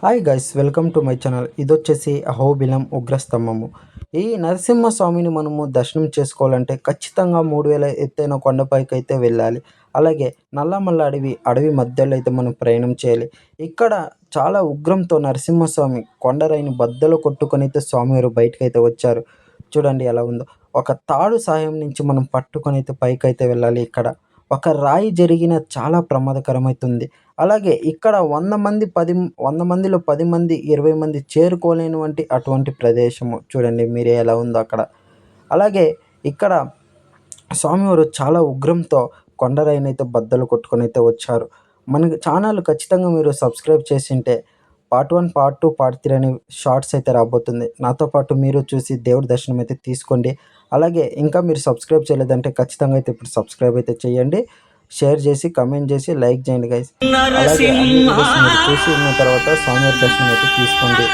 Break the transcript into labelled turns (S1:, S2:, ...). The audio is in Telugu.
S1: Hi guys, welcome to my channel. ఇదొచ్చేసి అహోబిలం ఉగ్రస్తంభము. ఈ నరసింహస్వామిని మనము దర్శనం చేసుకోవాలంటే ఖచ్చితంగా 3000 ఎత్తైన కొండపైకి అయితే వెళ్ళాలి. అలాగే నల్లమల్ల అడవి మధ్యలో అయితే మనం ప్రయాణం చేయాలి. ఇక్కడ చాలా ఉగ్రంతో నరసింహస్వామి కొండరాయిని బద్దలు కొట్టుకొని అయితే స్వామివారు బయటకైతే వచ్చారు. చూడండి ఎలా ఉందో. ఒక తాడు సాయం నుంచి మనం పట్టుకొని అయితే పైకైతే వెళ్ళాలి. ఇక్కడ ఒక రాయి జరిగిన చాలా ప్రమాదకరమైతుంది. అలాగే ఇక్కడ 100 మందిలో 10 మంది, 20 మంది చేరుకోలేనటువంటి అటువంటి ప్రదేశము. చూడండి మీరే ఎలా ఉందో అక్కడ. అలాగే ఇక్కడ స్వామివారు చాలా ఉగ్రంతో కొండరాయినైతే బద్దలు కొట్టుకొనైతే వచ్చారు. మనకి ఛానల్ ఖచ్చితంగా మీరు సబ్స్క్రైబ్ చేసుంటే పార్ట్ 1, పార్ట్ 2, పార్ట్ 3 అని షార్ట్స్ అయితే రాబోతుంది. నాతో పాటు మీరు చూసి దేవుడి దర్శనం అయితే తీసుకోండి. అలాగే ఇంకా మీరు సబ్స్క్రైబ్ చేయలేదంటే ఖచ్చితంగా అయితే ఇప్పుడు సబ్స్క్రైబ్ అయితే చేయండి. షేర్ చేసి, కమెంట్ చేసి, లైక్ చేయండి గైస్. అలాగే అన్ని వీడియోస్ మీరు చూసి ఉన్న తర్వాత స్వామివారి దర్శనం అయితే తీసుకోండి.